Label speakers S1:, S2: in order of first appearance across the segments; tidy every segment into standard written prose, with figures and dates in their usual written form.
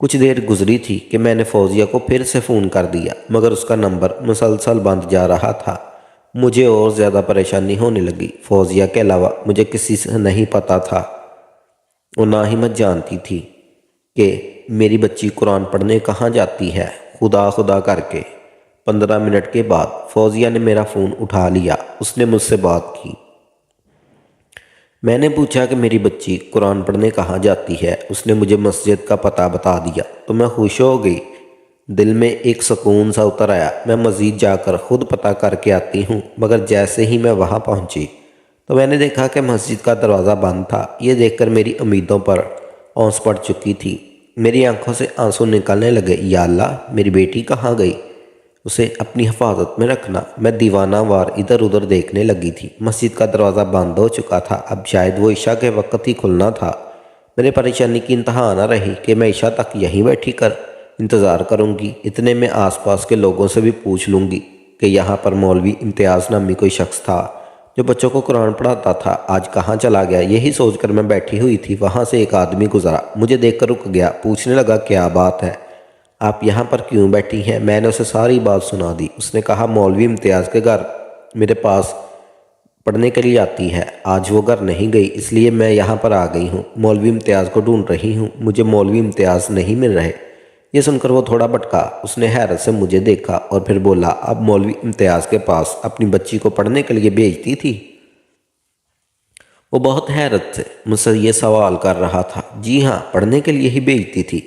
S1: کچھ دیر گزری تھی کہ میں نے فوزیہ کو پھر سے فون کر دیا، مگر اس کا نمبر مسلسل بند جا رہا تھا۔ مجھے اور زیادہ پریشانی ہونے لگی۔ فوزیہ کے علاوہ مجھے کسی سے نہیں پتہ تھا اور نہ ہی میں جانتی تھی کہ میری بچی قرآن پڑھنے کہاں جاتی ہے۔ خدا خدا کر کے 15 منٹ کے بعد فوزیہ نے میرا فون اٹھا لیا۔ اس نے مجھ سے بات کی۔ میں نے پوچھا کہ میری بچی قرآن پڑھنے کہاں جاتی ہے۔ اس نے مجھے مسجد کا پتہ بتا دیا تو میں خوش ہو گئی۔ دل میں ایک سکون سا اتر آیا۔ میں مزید جا کر خود پتہ کر کے آتی ہوں، مگر جیسے ہی میں وہاں پہنچی تو میں نے دیکھا کہ مسجد کا دروازہ بند تھا۔ یہ دیکھ کر میری امیدوں پر اونس پڑ چکی تھی۔ میری آنکھوں سے آنسو نکلنے لگے۔ یا اللہ، میری بیٹی کہاں گئی؟ اسے اپنی حفاظت میں رکھنا۔ میں دیوانہ وار ادھر ادھر دیکھنے لگی تھی۔ مسجد کا دروازہ بند ہو چکا تھا۔ اب شاید وہ عشاء کے وقت ہی کھلنا تھا۔ میرے پریشانی کی انتہا نہ رہی کہ میں عشاء تک یہیں بیٹھی کر انتظار کروں گی۔ اتنے میں آس پاس کے لوگوں سے بھی پوچھ لوں گی کہ یہاں پر مولوی امتیاز نامی کوئی شخص تھا جو بچوں کو قرآن پڑھاتا تھا، آج کہاں چلا گیا؟ یہی سوچ کر میں بیٹھی ہوئی تھی، وہاں سے ایک آدمی گزرا، مجھے دیکھ کر رک گیا، پوچھنے لگا کیا بات ہے، آپ یہاں پر کیوں بیٹھی ہیں؟ میں نے اسے ساری بات سنا دی۔ اس نے کہا مولوی امتیاز کے گھر میرے پاس پڑھنے کے لیے آتی ہے، آج وہ گھر نہیں گئی، اس لیے میں یہاں پر آ گئی ہوں، مولوی امتیاز کو ڈھونڈ رہی ہوں، مجھے مولوی امتیاز نہیں مل رہے۔ یہ سن کر وہ تھوڑا بھٹکا۔ اس نے حیرت سے مجھے دیکھا اور پھر بولا، اب مولوی امتیاز کے پاس اپنی بچی کو پڑھنے کے لیے بھیجتی تھی؟ وہ بہت حیرت سے مجھ سے یہ سوال کر رہا تھا۔ جی ہاں، پڑھنے کے لیے ہی بھیجتی تھی،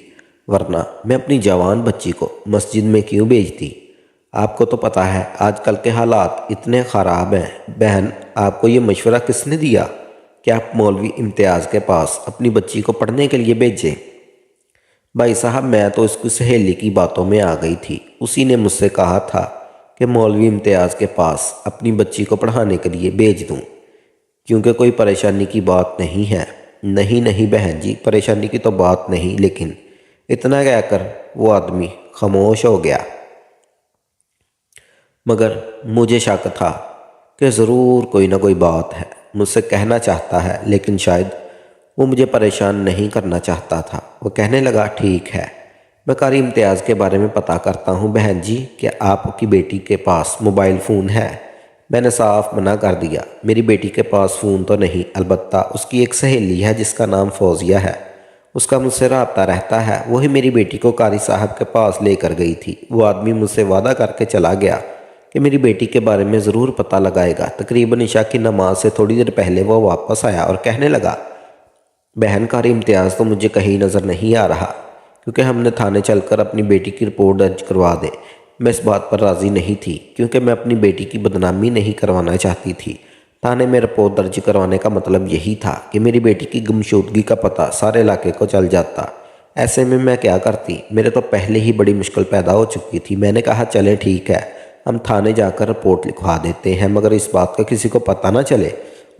S1: ورنہ میں اپنی جوان بچی کو مسجد میں کیوں بھیجتی؟ آپ کو تو پتہ ہے آج کل کے حالات اتنے خراب ہیں۔ بہن، آپ کو یہ مشورہ کس نے دیا کہ آپ مولوی امتیاز کے پاس اپنی بچی کو پڑھنے کے لیے بھیجیں؟ بھائی صاحب، میں تو اس کی سہیلی کی باتوں میں آ گئی تھی، اسی نے مجھ سے کہا تھا کہ مولوی امتیاز کے پاس اپنی بچی کو پڑھانے کے لیے بھیج دوں، کیونکہ کوئی پریشانی کی بات نہیں ہے۔ نہیں بہن جی، پریشانی کی تو بات نہیں، لیکن اتنا کہہ کر وہ آدمی خاموش ہو گیا۔ مگر مجھے شک تھا کہ ضرور کوئی نہ کوئی بات ہے، مجھ سے کہنا چاہتا ہے، لیکن شاید وہ مجھے پریشان نہیں کرنا چاہتا تھا۔ وہ کہنے لگا، ٹھیک ہے، میں قاری امتیاز کے بارے میں پتہ کرتا ہوں۔ بہن جی، کیا آپ کی بیٹی کے پاس موبائل فون ہے؟ میں نے صاف منع کر دیا، میری بیٹی کے پاس فون تو نہیں، البتہ اس کی ایک سہیلی ہے جس کا نام فوزیہ ہے، اس کا مجھ سے رابطہ رہتا ہے، وہی میری بیٹی کو قاری صاحب کے پاس لے کر گئی تھی۔ وہ آدمی مجھ سے وعدہ کر کے چلا گیا کہ میری بیٹی کے بارے میں ضرور پتہ لگائے گا۔ تقریباً عشاء کی نماز سے تھوڑی دیر پہلے وہ واپس آیا اور کہنے لگا، بہن، قاری امتیاز تو مجھے کہیں نظر نہیں آ رہا، کیونکہ ہم نے تھانے چل کر اپنی بیٹی کی رپورٹ درج کروا دے۔ میں اس بات پر راضی نہیں تھی، کیونکہ میں اپنی بیٹی کی بدنامی نہیں کروانا چاہتی تھی۔ تھانے میں رپورٹ درج کروانے کا مطلب یہی تھا کہ میری بیٹی کی گمشدگی کا پتہ سارے علاقے کو چل جاتا۔ ایسے میں کیا کرتی؟ میرے تو پہلے ہی بڑی مشکل پیدا ہو چکی تھی۔ میں نے کہا، چلے ٹھیک ہے، ہم تھانے جا کر رپورٹ لکھوا دیتے ہیں، مگر اس بات کا کسی کو پتہ نہ چلے۔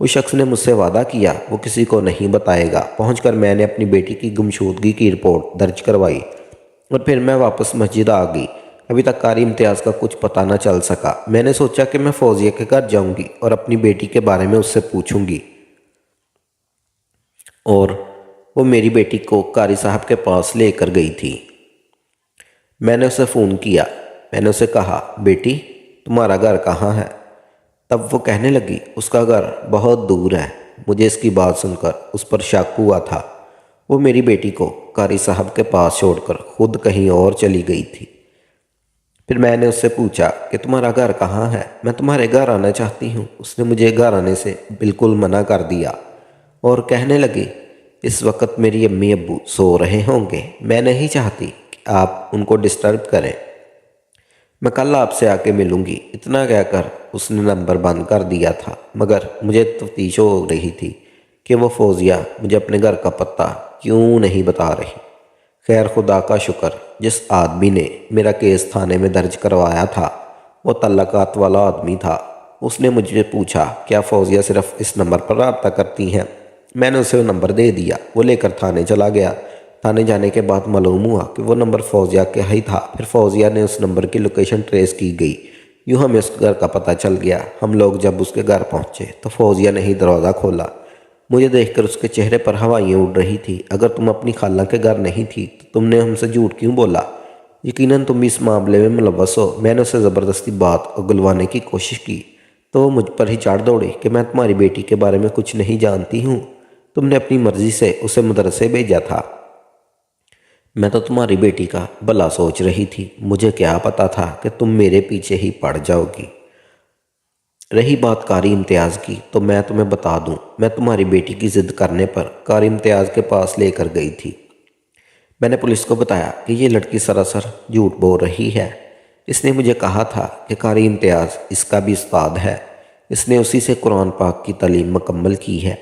S1: اس شخص نے مجھ سے وعدہ کیا وہ کسی کو نہیں بتائے گا۔ پہنچ کر میں نے اپنی بیٹی کی گمشدگی کی رپورٹ درج کروائی اور پھر میں واپس مسجد آ گئی۔ ابھی تک قاری امتیاز کا کچھ پتہ نہ چل سکا۔ میں نے سوچا کہ میں فوزیہ کے گھر جاؤں گی اور اپنی بیٹی کے بارے میں اس سے پوچھوں گی، اور وہ میری بیٹی کو قاری صاحب کے پاس لے کر گئی تھی۔ میں نے اسے فون کیا۔ میں نے اسے کہا، بیٹی، تمہارا گھر کہاں ہے؟ تب وہ کہنے لگی، اس کا گھر بہت دور ہے۔ مجھے اس کی بات سن کر اس پر شک ہوا تھا۔ وہ میری بیٹی کو قاری صاحب کے پاس چھوڑ کر خود کہیں اور چلی گئی تھی۔ پھر میں نے اس سے پوچھا کہ تمہارا گھر کہاں ہے؟ میں تمہارے گھر آنا چاہتی ہوں۔ اس نے مجھے گھر آنے سے بالکل منع کر دیا اور کہنے لگی، اس وقت میری امی ابو سو رہے ہوں گے، میں نہیں چاہتی کہ آپ ان کو ڈسٹرب کریں، میں کل آپ سے آ کے ملوں گی۔ اتنا کہہ کر اس نے نمبر بند کر دیا تھا، مگر مجھے تفتیش ہو رہی تھی کہ وہ فوزیہ مجھے اپنے گھر کا پتہ کیوں نہیں بتا رہی۔ خیر، خدا کا شکر، جس آدمی نے میرا کیس تھانے میں درج کروایا تھا وہ تعلقات والا آدمی تھا۔ اس نے مجھے پوچھا، کیا فوزیہ صرف اس نمبر پر رابطہ کرتی ہیں؟ میں نے اسے وہ نمبر دے دیا۔ وہ لے کر تھانے چلا گیا۔ تھانے جانے کے بعد معلوم ہوا کہ وہ نمبر فوزیہ کا ہی تھا۔ پھر فوزیہ نے اس نمبر کی لوکیشن ٹریس کی گئی، یوں ہمیں اس گھر کا پتہ چل گیا۔ ہم لوگ جب اس کے گھر پہنچے تو فوزیہ نے ہی دروازہ کھولا۔ مجھے دیکھ کر اس کے چہرے پر ہوائیں اڑ رہی تھی۔ اگر تم اپنی خالہ کے گھر نہیں تھی تو تم نے ہم سے جھوٹ کیوں بولا؟ یقیناً تم بھی اس معاملے میں ملوث ہو۔ میں نے اسے زبردستی بات اگلوانے کی کوشش کی تو وہ مجھ پر ہی چڑھ دوڑی کہ میں تمہاری بیٹی کے بارے میں کچھ نہیں جانتی ہوں۔ تم نے اپنی مرضی سے اسے مدرسے بھیجا تھا۔ میں تو تمہاری بیٹی کا بھلا سوچ رہی تھی، مجھے کیا پتا تھا کہ تم میرے پیچھے ہی پڑ جاؤ گی۔ رہی بات قاری امتیاز کی تو میں تمہیں بتا دوں، میں تمہاری بیٹی کی ضد کرنے پر قاری امتیاز کے پاس لے کر گئی تھی۔ میں نے پولیس کو بتایا کہ یہ لڑکی سراسر جھوٹ بول رہی ہے۔ اس نے مجھے کہا تھا کہ قاری امتیاز اس کا بھی استاد ہے، اس نے اسی سے قرآن پاک کی تعلیم مکمل کی ہے۔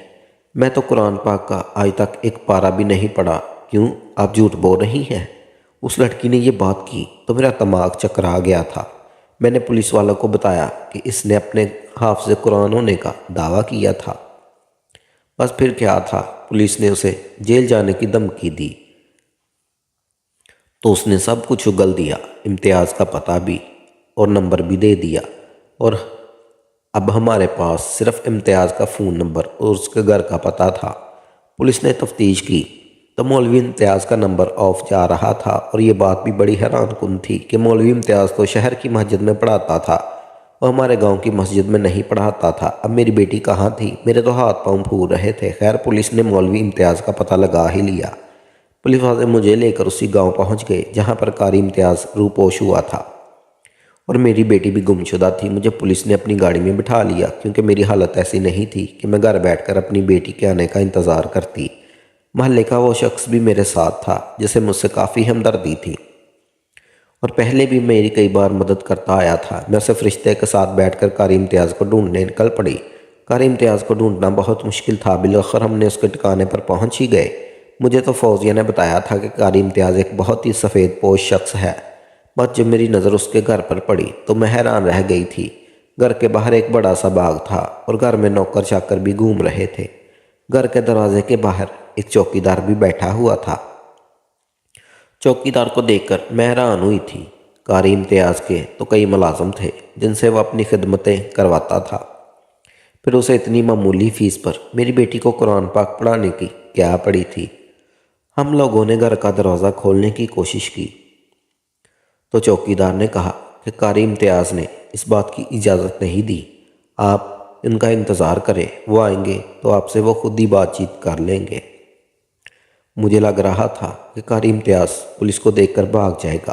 S1: میں تو قرآن پاک کا آج تک ایک پارہ بھی نہیں پڑھا، کیوں آپ جھوٹ بول رہی ہیں؟ اس لڑکی نے یہ بات کی تو میرا دماغ چکرا گیا تھا۔ میں نے پولیس والوں کو بتایا کہ اس نے اپنے حافظ قرآن ہونے کا دعویٰ کیا تھا۔ بس پھر کیا تھا، پولیس نے اسے جیل جانے کی دھمکی دی تو اس نے سب کچھ اگل دیا، امتیاز کا پتہ بھی اور نمبر بھی دے دیا، اور اب ہمارے پاس صرف امتیاز کا فون نمبر اور اس کے گھر کا پتہ تھا۔ پولیس نے تفتیش کی تو مولوی امتیاز کا نمبر آف جا رہا تھا، اور یہ بات بھی بڑی حیران کن تھی کہ مولوی امتیاز تو شہر کی مسجد میں پڑھاتا تھا اور ہمارے گاؤں کی مسجد میں نہیں پڑھاتا تھا۔ اب میری بیٹی کہاں تھی؟ میرے تو ہاتھ پاؤں پھول رہے تھے۔ خیر پولیس نے مولوی امتیاز کا پتہ لگا ہی لیا۔ پولیس والے مجھے لے کر اسی گاؤں پہنچ گئے جہاں پر قاری امتیاز روپوش ہوا تھا، اور میری بیٹی بھی گم شدہ تھی۔ مجھے پولیس نے اپنی گاڑی میں بٹھا لیا کیونکہ میری حالت ایسی نہیں تھی کہ میں گھر بیٹھ کر اپنی بیٹی کے آنے کا انتظار کرتی۔ محلے کا وہ شخص بھی میرے ساتھ تھا جسے مجھ سے کافی ہمدردی تھی اور پہلے بھی میری کئی بار مدد کرتا آیا تھا۔ میں صرف رشتے کے ساتھ بیٹھ کر قاری امتیاز کو ڈھونڈنے نکل پڑی۔ قاری امتیاز کو ڈھونڈنا بہت مشکل تھا، بالآخر ہم نے اس کے ٹھکانے پر پہنچ ہی گئے۔ مجھے تو فوزیہ نے بتایا تھا کہ قاری امتیاز ایک بہت ہی سفید پوش شخص ہے۔ بس جب میری نظر اس کے گھر پر پڑی تو میں حیران رہ گئی تھی۔ گھر کے باہر ایک بڑا سا باغ تھا اور گھر میں نوکر چاکر بھی گھوم رہے تھے۔ گھر کے دروازے کے باہر ایک چوکیدار بھی بیٹھا ہوا تھا۔ چوکیدار کو دیکھ کر میں حیران ہوئی تھی۔ قاری امتیاز کے تو کئی ملازم تھے جن سے وہ اپنی خدمتیں کرواتا تھا، پھر اسے اتنی معمولی فیس پر میری بیٹی کو قرآن پاک پڑھانے کی کیا پڑی تھی۔ ہم لوگوں نے گھر کا دروازہ کھولنے کی کوشش کی تو چوکیدار نے کہا کہ قاری امتیاز نے اس بات کی اجازت نہیں دی، آپ ان کا انتظار کریں، وہ آئیں گے تو آپ سے وہ خود ہی بات چیت کر لیں گے۔ مجھے لگ رہا تھا کہ قاری امتیاز پولیس کو دیکھ کر بھاگ جائے گا،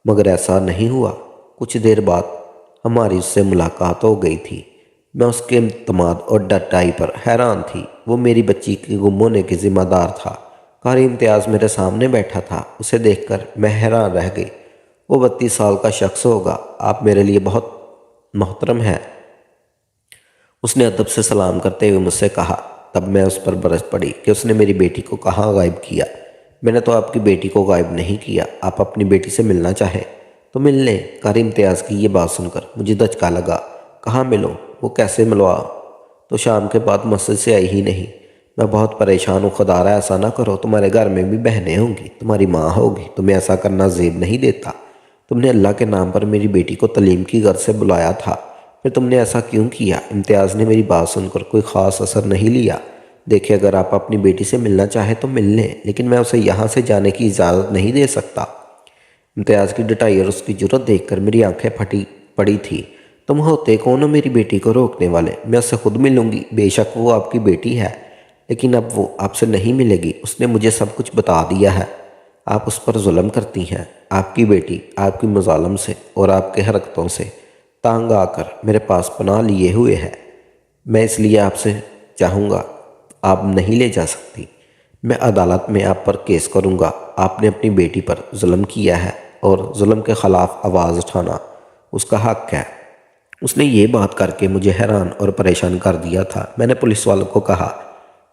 S1: مگر ایسا نہیں ہوا۔ کچھ دیر بعد ہماری اس سے ملاقات ہو گئی تھی۔ میں اس کے اعتماد اور ڈٹائی پر حیران تھی۔ وہ میری بچی کے گم ہونے کے ذمہ دار تھا۔ قاری امتیاز میرے سامنے بیٹھا تھا، اسے دیکھ کر میں حیران رہ گئی۔ وہ 32 سال کا شخص ہوگا، آپ میرے لیے بہت محترم ہیں۔ اس نے ادب سے سلام کرتے ہوئے مجھ سے کہا۔ تب میں اس پر برس پڑی کہ اس نے میری بیٹی کو کہاں غائب کیا۔ میں نے تو آپ کی بیٹی کو غائب نہیں کیا، آپ اپنی بیٹی سے ملنا چاہیں تو مل لیں۔ قاری امتیاز کی یہ بات سن کر مجھے دھچکا لگا۔ کہاں ملوں؟ وہ کیسے ملوا؟ تو شام کے بعد مسجد سے آئی ہی نہیں۔ میں بہت پریشان ہوں، خدا رہا ایسا نہ کرو، تمہارے گھر میں بھی بہنیں ہوں گی، تمہاری ماں ہوگی، تمہیں ایسا کرنا زیب نہیں دیتا۔ تم نے اللہ کے نام پر میری بیٹی کو تعلیم کی غرض سے بلایا تھا، پھر تم نے ایسا کیوں کیا؟ امتیاز نے میری بات سن کر کوئی خاص اثر نہیں لیا۔ دیکھیں اگر آپ اپنی بیٹی سے ملنا چاہیں تو مل لیں، لیکن میں اسے یہاں سے جانے کی اجازت نہیں دے سکتا۔ امتیاز کی ڈٹائی اور اس کی جرأت دیکھ کر میری آنکھیں پھٹی پڑی تھی۔ تم ہوتے کون ہو میری بیٹی کو روکنے والے؟ میں اس سے خود ملوں گی، بے شک وہ آپ کی بیٹی ہے، لیکن اب وہ آپ سے نہیں ملے گی، اس نے مجھے سب کچھ بتا دیا ہے۔ آپ اس پر ظلم کرتی ہیں۔ آپ کی بیٹی آپ کی مظالم سے اور آپ کے حرکتوں سے تانگ آ کر میرے پاس پناہ لیے ہوئے ہے۔ میں اس لیے آپ سے چاہوں گا، آپ نہیں لے جا سکتی۔ میں عدالت میں آپ پر کیس کروں گا۔ آپ نے اپنی بیٹی پر ظلم کیا ہے اور ظلم کے خلاف آواز اٹھانا اس کا حق ہے۔ اس نے یہ بات کر کے مجھے حیران اور پریشان کر دیا تھا۔ میں نے پولیس والوں کو کہا،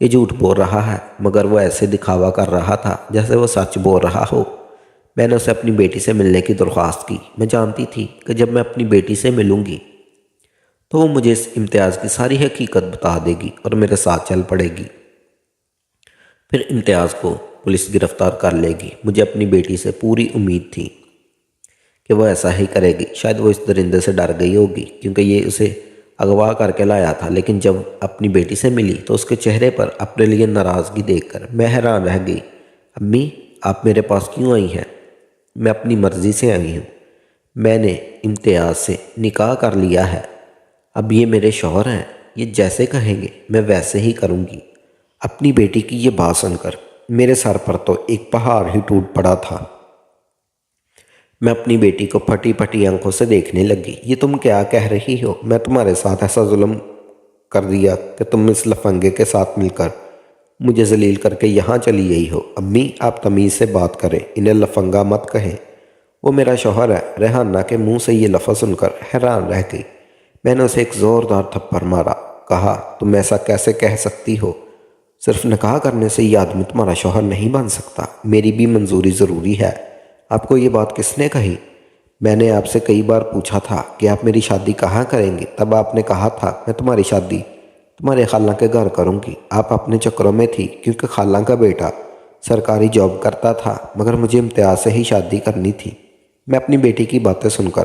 S1: یہ جھوٹ بول رہا ہے، مگر وہ ایسے دکھاوا کر رہا تھا جیسے وہ سچ بول رہا ہو۔ میں نے اسے اپنی بیٹی سے ملنے کی درخواست کی۔ میں جانتی تھی کہ جب میں اپنی بیٹی سے ملوں گی تو وہ مجھے اس امتیاز کی ساری حقیقت بتا دے گی اور میرے ساتھ چل پڑے گی، پھر امتیاز کو پولیس گرفتار کر لے گی۔ مجھے اپنی بیٹی سے پوری امید تھی کہ وہ ایسا ہی کرے گی۔ شاید وہ اس درندے سے ڈر گئی ہوگی کیونکہ یہ اسے اغوا کر کے لایا تھا، لیکن جب اپنی بیٹی سے ملی تو اس کے چہرے پر اپنے لیے ناراضگی دیکھ کر میں حیران رہ گئی۔ امی، آپ میرے پاس کیوں آئی ہیں؟ میں اپنی مرضی سے آئی ہوں۔ میں نے امتیاز سے نکاح کر لیا ہے۔ اب یہ میرے شوہر ہیں، یہ جیسے کہیں گے میں ویسے ہی کروں گی۔ اپنی بیٹی کی یہ بات سن کر میرے سر پر تو ایک پہاڑ ہی ٹوٹ پڑا تھا۔ میں اپنی بیٹی کو پھٹی پھٹی آنکھوں سے دیکھنے لگی۔ یہ تم کیا کہہ رہی ہو؟ میں تمہارے ساتھ ایسا ظلم کر دیا کہ تم اس لفنگے کے ساتھ مل کر مجھے ذلیل کر کے یہاں چلی گئی ہو؟ امی، آپ تمیز سے بات کریں، انہیں لفنگا مت کہیں۔ وہ میرا شوہر ہے۔ ریحانہ کے منہ سے یہ لفظ سن کر حیران رہ گئی۔ میں نے اسے ایک زوردار تھپڑ مارا۔ کہا، تم ایسا کیسے کہہ سکتی ہو؟ صرف نکاح کرنے سے یہ آدمی تمہارا شوہر نہیں بن سکتا، میری بھی منظوری ضروری ہے۔ آپ کو یہ بات کس نے کہی؟ میں نے آپ سے کئی بار پوچھا تھا کہ آپ میری شادی کہاں کریں گے، تب آپ نے کہا تھا میں تمہاری شادی تمہارے خالہ کے گھر کروں گی۔ آپ اپنے چکروں میں تھی، کیونکہ خالہ کا بیٹا سرکاری جاب کرتا تھا، مگر مجھے امتیاز سے ہی شادی کرنی تھی۔ میں اپنی بیٹی کی باتیں سن کر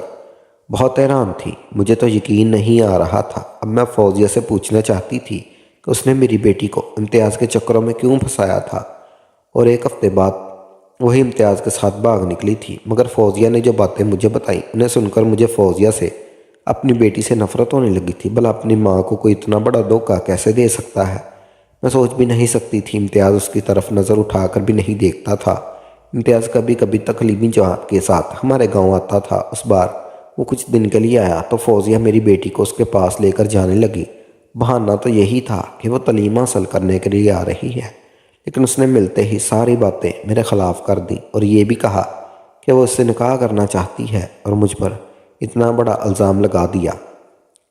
S1: بہت حیران تھی۔ مجھے تو یقین نہیں آ رہا تھا۔ اب میں فوزیہ سے پوچھنا چاہتی تھی کہ اس نے میری بیٹی کو امتیاز کے چکروں میں کیوں پھنسایا تھا، اور ایک ہفتے بعد وہی امتیاز کے ساتھ بھاگ نکلی تھی۔ مگر فوزیہ نے جو باتیں مجھے بتائیں، انہیں سن کر مجھے فوزیہ سے اپنی بیٹی سے نفرت ہونے لگی تھی۔ بھلا اپنی ماں کو کوئی اتنا بڑا دھوکہ کیسے دے سکتا ہے؟ میں سوچ بھی نہیں سکتی تھی۔ امتیاز اس کی طرف نظر اٹھا کر بھی نہیں دیکھتا تھا۔ امتیاز کبھی کبھی تکلیمی جواب کے ساتھ ہمارے گاؤں آتا تھا۔ اس بار وہ کچھ دن کے لیے آیا تو فوزیہ میری بیٹی کو اس کے پاس لے کر جانے لگی۔ بہانہ تو یہی تھا کہ وہ تعلیم حاصل کرنے کے لیے آ رہی ہے، لیکن اس نے ملتے ہی ساری باتیں میرے خلاف کر دیں اور یہ بھی کہا کہ وہ اس سے نکاح کرنا چاہتی ہے، اور مجھ پر اتنا بڑا الزام لگا دیا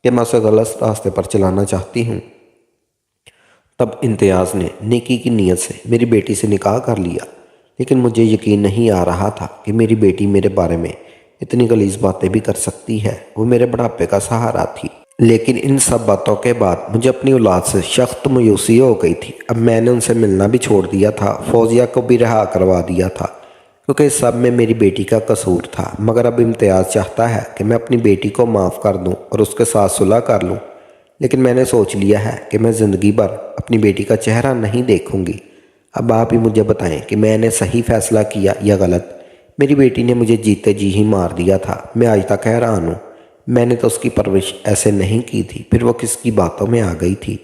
S1: کہ میں اسے غلط راستے پر چلانا چاہتی ہوں۔ تب امتیاز نے نیکی کی نیت سے میری بیٹی سے نکاح کر لیا، لیکن مجھے یقین نہیں آ رہا تھا کہ میری بیٹی میرے بارے میں اتنی غلیظ باتیں بھی کر سکتی ہے۔ وہ میرے بڑھاپے کا سہارا تھی، لیکن ان سب باتوں کے بعد مجھے اپنی اولاد سے سخت مایوسی ہو گئی تھی۔ اب میں نے ان سے ملنا بھی چھوڑ دیا تھا، فوزیہ کو بھی رہا کروا دیا تھا، کیونکہ اس سب میں میری بیٹی کا قصور تھا۔ مگر اب امتیاز چاہتا ہے کہ میں اپنی بیٹی کو معاف کر دوں اور اس کے ساتھ صلح کر لوں، لیکن میں نے سوچ لیا ہے کہ میں زندگی بھر اپنی بیٹی کا چہرہ نہیں دیکھوں گی۔ اب آپ ہی مجھے بتائیں کہ میں نے صحیح فیصلہ کیا یا غلط؟ میری بیٹی نے مجھے جیتے جی ہی مار دیا تھا۔ میں آج تک حیران ہوں، میں نے تو اس کی پرورش ایسے نہیں کی تھی، پھر وہ کس کی باتوں میں آ گئی تھی؟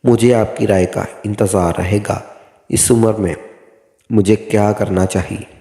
S1: مجھے آپ کی رائے کا انتظار رہے گا۔ اس عمر میں مجھے کیا کرنا چاہیے؟